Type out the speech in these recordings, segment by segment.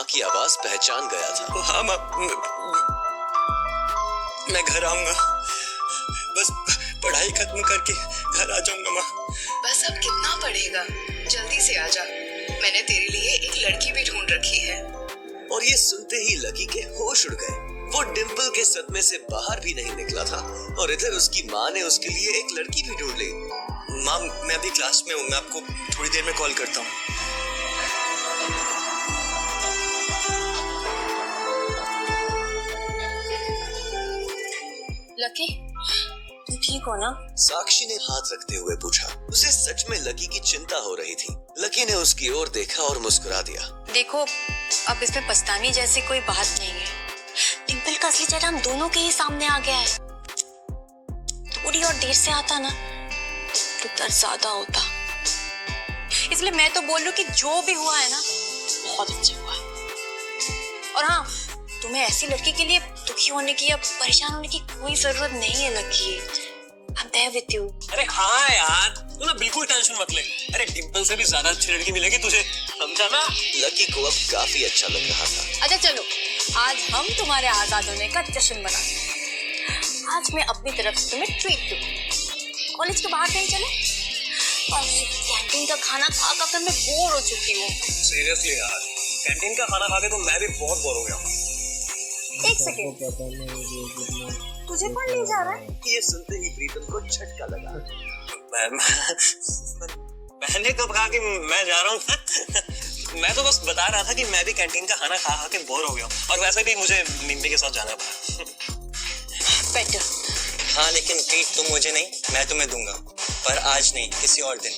की आवाज पहचान गया था। हाँ मैं घर आऊंगा, बस पढ़ाई खत्म करके घर आ जाऊंगा माँ। बस अब कितना पढ़ेगा, जल्दी से आ जा। मैंने तेरे लिए एक लड़की भी ढूंढ रखी है। और ये सुनते ही लकी के होश उड़ गए। वो डिम्पल के सदमे से बाहर भी नहीं निकला था और इधर उसकी माँ ने उसके लिए एक लड़की भी ढूंढ ली। माँ मैं अभी क्लास में हूँ, मैं आपको थोड़ी देर में कॉल करता हूँ। लकी, तुम ठीक हो ना? साक्षी ने हाथ रखते हुए पूछा। उसे सच में लकी की चिंता हो रही थी। लकी ने उसकी ओर देखा और मुस्कुरा दिया। देखो, अब इसमें पछताने जैसी कोई बात नहीं है। डिम्पल का असली चेहरा हम दोनों के ही सामने आ गया है। थोड़ी और देर से आता ना तो दर्द ज्यादा होता। इसलिए मैं तो बोल रही हूँ कि जो भी हुआ है ना, बहुत अच्छा हुआ है। और हाँ, तुम्हें ऐसी लड़की के लिए दुखी होने की या परेशान होने की कोई जरूरत नहीं है lucky. I'm there with you। अरे हाँ यार, तू ना बिल्कुल टेंशन मत ले। अरे डिम्पल से भी ज्यादा अच्छी लड़की मिलेगी तुझे, समझा ना? लकी को अब काफी अच्छा लग रहा था। अच्छा चलो, आज हम तुम्हारे आजाद होने का जश्न मनाते हैं। आज मैं अपनी तरफ से तुम्हें ट्रीट दूँ। कॉलेज के बाहर कहीं चले? और कैंटीन का खाना खा कर मैं बोर हो चुकी हूँ। सीरियसली यार, कैंटीन का खाना खा के तो मैं भी बहुत बोर हो गया हूँ। एक सेकेंड, तुझे कौन ले जा रहा है? ये सुनते ही प्रीतम को झटका लगा। मैंने कब कहा कि मैं जा रहा हूँ? मैं तो बस बता रहा था कि मैं भी कैंटीन का खाना खा खा के बोर हो गया हूँ और वैसे भी मुझे निम्मी के साथ जाना पड़ा। बेटर। हाँ, लेकिन ट्रीट तुम मुझे नहीं, मैं तुम्हें दूंगा, पर आज नहीं, किसी और दिन।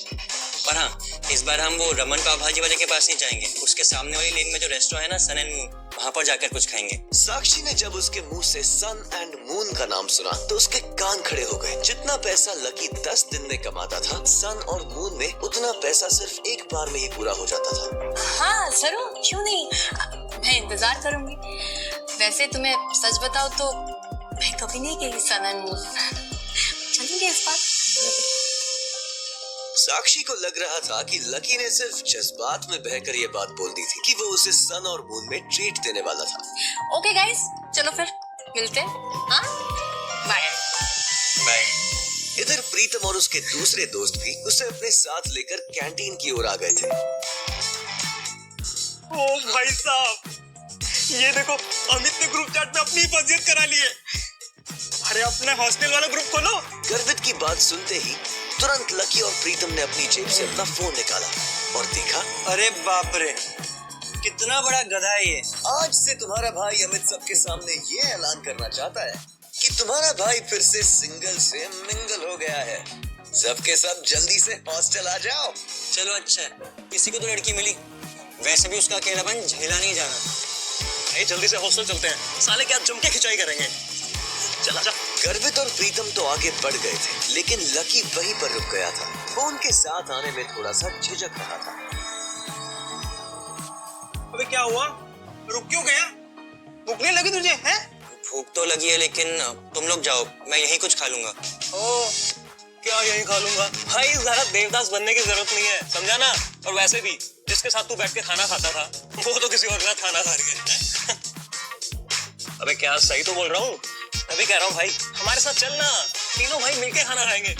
पर हाँ, इस बार हम वो रमन पाव भाजी वाले के पास नहीं जाएंगे। उसके सामने वाली लेन में जो रेस्टोरेंट है ना, सन एंड मून, वहाँ पर जाकर कुछ खाएंगे। साक्षी ने जब उसके मुंह से सन एंड मून का नाम सुना तो उसके कान खड़े हो गए। जितना पैसा लकी 10 दिन में कमाता था, सन और मून में उतना पैसा सिर्फ एक बार में ही पूरा हो जाता था। हाँ जरूर, क्यों नहीं, मैं इंतजार करूंगी। वैसे तुम्हें सच बताओ तो मैं कभी नहीं गई सन एंड मून। चलेंगे इस बार। साक्षी को लग रहा था कि लकी ने सिर्फ जज्बात में बहकर ये बात बोल दी थी कि वो उसे सन और मून में ट्रीट देने वाला था। ओके गाइस, चलो फिर मिलते हैं। हाँ, बाय बाय। इधर प्रीतम और उसके दूसरे दोस्त भी उसे अपने साथ लेकर कैंटीन की ओर आ गए थे। ओ भाई साहब, ये देखो, अमित ने ग्रुप चैट में अपनी फजीयत करा ली है। अरे अपने हॉस्टल वाला ग्रुप खोलो। गर्वित की बात सुनते ही तुरंत लकी और प्रीतम ने अपनी जेब से अपना फोन निकाला और देखा। अरे बाप रे, कितना बड़ा गधा है ये। आज से तुम्हारा भाई अमित सबके सामने ये ऐलान करना चाहता है कि तुम्हारा भाई फिर से सिंगल से मिंगल हो गया है। सबके सब जल्दी से हॉस्टल आ जाओ। चलो अच्छा है, किसी को तो लड़की मिली। वैसे भी उसका अकेलापन झेला नहीं जाना। नहीं, जल्दी से हॉस्टल चलते हैं, साले क्या जम के खिंचाई करेंगे। चला जा। गर्वित और प्रीतम तो आगे बढ़ गए थे, लेकिन लकी वहीं पर रुक गया था। वो उनके साथ आने में थोड़ा सा झिझक रहा था। अबे क्या हुआ, रुक क्यों गया? भूख नहीं लगी तुझे? हैं? भूख तो लगी है, लेकिन तुम लोग जाओ, मैं यही कुछ खा लूंगा। ओ, क्या यही खा लूंगा? भाई ज़्यादा देवदास बनने की जरूरत नहीं है, समझा ना? और वैसे भी जिसके साथ तू बैठ के खाना खाता था, वो तो किसी और के साथ खाना खा रही है। अबे क्या सही तो बोल रहा हूँ? मैं भी कह रहा हूँ भाई, हमारे साथ चलना, तीनों भाई मिलके खाना खाएंगे।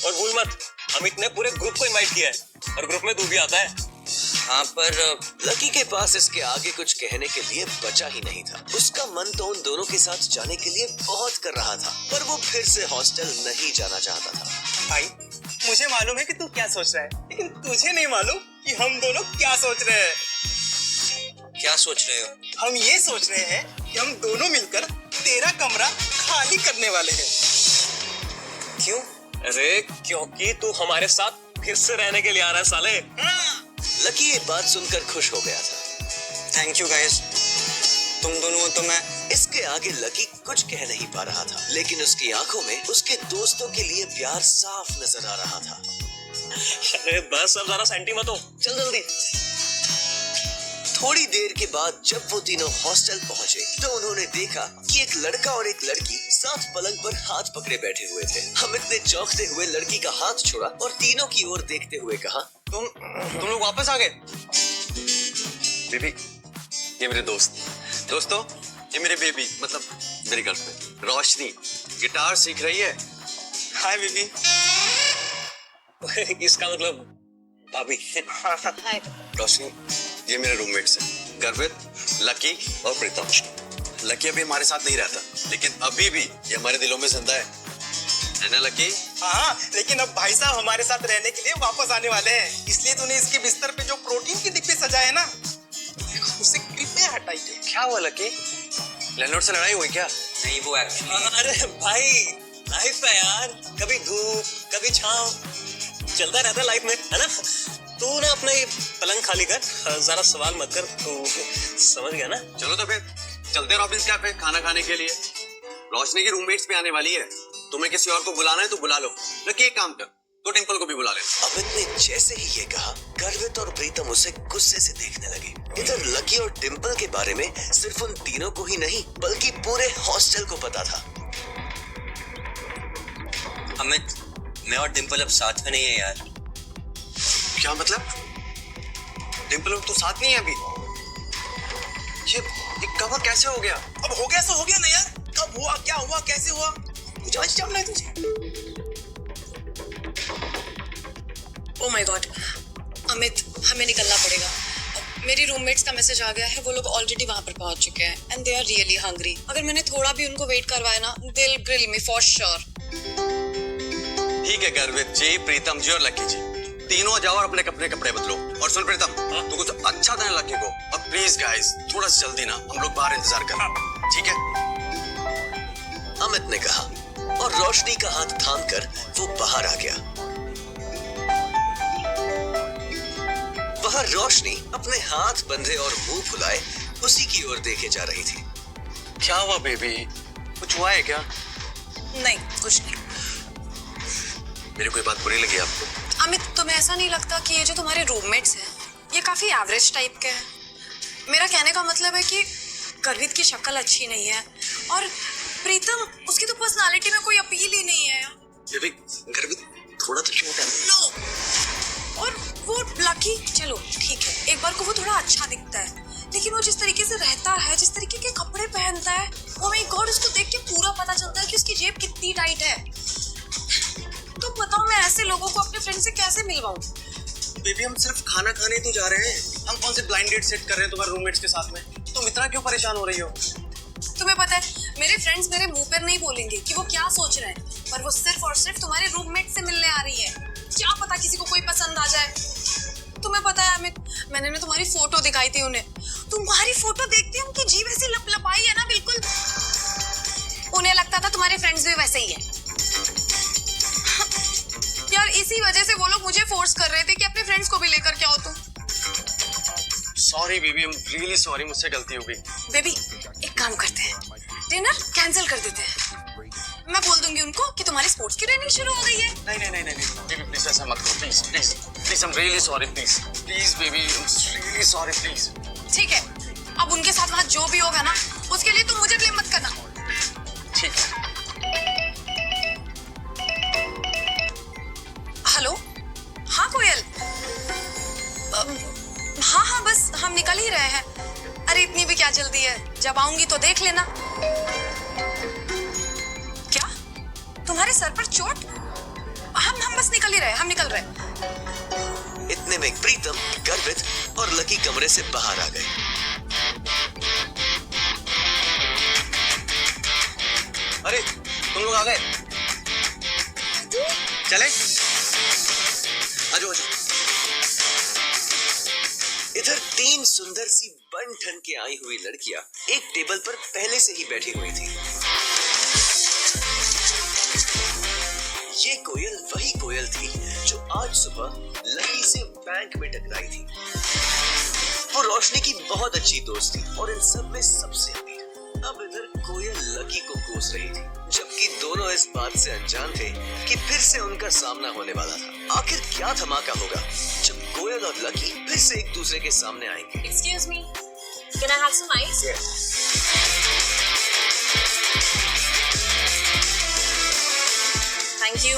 और भूल मत, अमित ने पूरे ग्रुप को इनवाइट किया है और ग्रुप में तू भी आता है। हाँ, पर लकी के पास इसके आगे कुछ कहने के लिए बचा ही नहीं था। उसका मन तो उन दोनों के साथ जाने के लिए बहुत कर रहा था, पर वो फिर से हॉस्टल नहीं जाना चाहता था। भाई, मुझे मालूम है कि तू क्या सोच रहा है, लेकिन तुझे नहीं मालूम कि हम दोनों क्या सोच रहे हैं। क्या सोच रहे हो? हम ये सोच रहे हैं कि हम दोनों मिलकर तेरा कमरा खाली करने वाले हैं। क्यों? अरे क्योंकि तू हमारे साथ फिर से रहने के लिए आ रहा है साले। लकी ये बात सुनकर खुश हो गया था। थैंक यू गाइस, तुम दोनों हो तो मैं। इसके आगे लकी कुछ कह नहीं पा रहा था, लेकिन उसकी आंखों में उसके दोस्तों के लिए प्यार साफ नजर आ रहा था। अरे बस, अब ज्यादा सेंटी मत हो, चल जल्दी। थोड़ी देर के बाद जब वो तीनों हॉस्टल पहुंचे तो उन्होंने देखा कि एक लड़का और एक लड़की साथ पलंग पर हाथ पकड़े बैठे हुए थे। अमित ने चौंकते हुए लड़की का हाथ छोड़ा और तीनों की ओर देखते हुए कहा, तुम लोग वापस आ गए? बेबी, ये मेरे दोस्तों, ये मेरे बेबी, मतलब मेरी गर्लफ्रेंड रोशनी गिटार सीख रही है। Hi baby. इसका मतलब भाभी। हाय। रोशनी, ये मेरे रूममेट्स हैं, गर्वित, लकी और प्रीतम। लकी अभी हमारे साथ नहीं रहता, लेकिन अभी भी ये हमारे दिलों में जिंदा है ना लकी? हाँ, लेकिन अब भाई साहब हमारे साथ रहने के लिए वापस आने वाले हैं, इसलिए तूने इसके बिस्तर पे जो प्रोटीन के डिब्बे सजाए ना, उसे कृपया हटाइए। क्या हुआ लकी? लैंडलॉर्ड से लड़ाई हुई क्या? नहीं, वो एक्चुअली, अरे भाई लाइफ है यार, कभी धूप कभी छांव, चलता रहता लाइफ में, है ना? तू ना अपना ये पलंग खाली कर, जरा सवाल मत कर, तू समझ गया ना? चलो तो फिर चलते हैं रॉबिन्स कैफे खाना खाने के लिए। रोशनी की रूममेट्स भी आने वाली है, तुम्हें किसी और को बुलाना है तो बुला लो। लकी एक काम कर, तो डिंपल को भी बुला ले। अमित ने जैसे ही ये कहा, गर्वित और प्रीतम उसे गुस्से से देखने लगे। इधर लकी और डिंपल के बारे में सिर्फ उन तीनों को ही नहीं, बल्कि पूरे हॉस्टल को पता था। अमित, मैं और डिंपल अब साथ में नहीं है यार। क्या मतलब? डिंपल और तो साथ नहीं है अभी? ये कवर कैसे हो गया? अब हो गया सो हो गया ना यार, कब हुआ, क्या हुआ, कैसे हुआ, मुझे आज जानना है तुझे। ओह माय गॉड, अमित हमें निकलना पड़ेगा। मेरी रूममेट्स का मैसेज आ गया है, वो लोग ऑलरेडी वहां पर पहुंच चुके हैं and they are really hungry. अगर मैंने थोड़ा भी उनको वेट करवाया ना, they will grill me for sure. ठीक है गर्वित जी, प्रीतम जी और लकी जी, तीनों जाओ और अपने कपड़े बदलो। और सुन प्रीतम, तू कुछ अच्छा देना लकी को। अब प्लीज गाइस, थोड़ा सा जल्दी ना, हम लोग बाहर इंतजार कर रहे हैं, ठीक है? अमित ने कहा और रोशनी का हाथ थामकर वो बाहर आ गया। वहां रोशनी अपने हाथ बंधे और मुंह फुलाए उसी की ओर देखे जा रही थी। क्या हुआ बेबी, कुछ हुआ है क्या? नहीं, कुछ नहीं। मेरी कोई बात बुरी लगी आपको? अमित, तुम्हें ऐसा नहीं लगता कि ये जो तुम्हारे रूममेट्स हैं, ये काफी एवरेज टाइप के हैं? मेरा कहने का मतलब है कि गर्वित की शक्ल अच्छी नहीं है और प्रीतम, उसकी तो पर्सनालिटी में कोई अपील ही नहीं है। बेबी, गर्वित थोड़ा तो छोटा है। नो। और वो लकी, चलो ठीक है, एक बार को वो थोड़ा अच्छा दिखता है, लेकिन वो जिस तरीके से रहता है, जिस तरीके के कपड़े पहनता है, ओ माय गॉड, उसको देख के पूरा पता चलता है कि उसकी जेब कितनी टाइट है। तो बताओ, मैं ऐसे लोगों को अपने फ्रेंड से कैसे मिलवाऊं? बेबी, हम सिर्फ खाना खाने तो जा रहे हैं, हम कौन से ब्लाइंड डेट सेट कर रहे हैं तुम्हारे रूममेट्स के साथ में? तुम इतना क्यों परेशान हो रही हो? तुम्हें पता है, मेरे फ्रेंड्स मेरे मुंह पर नहीं बोलेंगे कि वो क्या सोच रहे हैं, पर वो सिर्फ और सिर्फ तुम्हारे रूममेट से मिलने आ रही है। क्या पता किसी को कोई पसंद आ जाए। तुम्हें पता है अमित, मैंने ना तुम्हारी फोटो दिखाई थी उन्हें, तुम्हारी फोटो देखते उनकी जीभ ऐसी लपलपाई है ना, बिल्कुल उन्हें लगता था तुम्हारे फ्रेंड्स भी वैसे ही है। यार, इसी वजह से वो लोग मुझे फोर्स कर रहे थे कि अपने फ्रेंड्स को भी लेकर के आओ तुम। Sorry baby, I am really sorry, मुझसे गलती हो गई। बेबी, एक काम करते हैं, डिनर कैंसिल कर देते हैं। मैं बोल दूंगी उनको कि तुम्हारी स्पोर्ट्स की ट्रेनिंग शुरू हो गई है। नहीं बेबी, प्लीज ऐसा मत करो, please I am really sorry, please baby, I am really sorry, please. ठीक है, अब उनके साथ वहाँ जो भी होगा ना, उसके लिए तुम मुझे ब्लेम मत करना। ठीक है। हेलो, हाँ कोयल, हाँ बस हम निकल ही रहे हैं। अरे इतनी भी क्या जल्दी है, जब आऊंगी तो देख लेना। क्या तुम्हारे सर पर चोट? हम बस निकल ही रहे, हम निकल रहे। इतने में प्रीतम, गर्वित और लकी कमरे से बाहर आ गए। अरे तुम लोग आ गए, चले? आजो। इधर तीन सुंदर सी बन ठन के आई हुई लड़कियां एक टेबल पर पहले से ही बैठी हुई थी। ये कोयल वही कोयल थी जो आज सुबह लकी से बैंक में टकराई थी। वो रोशनी की बहुत अच्छी दोस्त थी और इन सब में सबसे अमीर। अब इधर कोयल लकी को कोस रही थी, जबकि दोनों इस बात से अनजान थे कि फिर से उनका सामना होने वाला था। आखिर क्या धमाका होगा जब कोयल और लकी फिर से एक दूसरे के सामने आएंगे। Excuse me, can I have some ice? Thank you.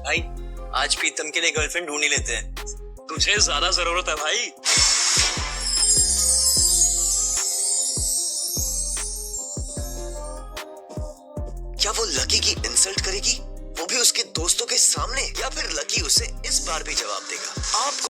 भाई, आज प्रीतम के लिए गर्लफ्रेंड ढूंढ ही लेते हैं। तुझे ज्यादा जरूरत है भाई। क्या वो लकी की इंसल्ट करेगी, वो भी उसके दोस्तों के सामने, या फिर लकी उसे इस बार भी जवाब देगा? आप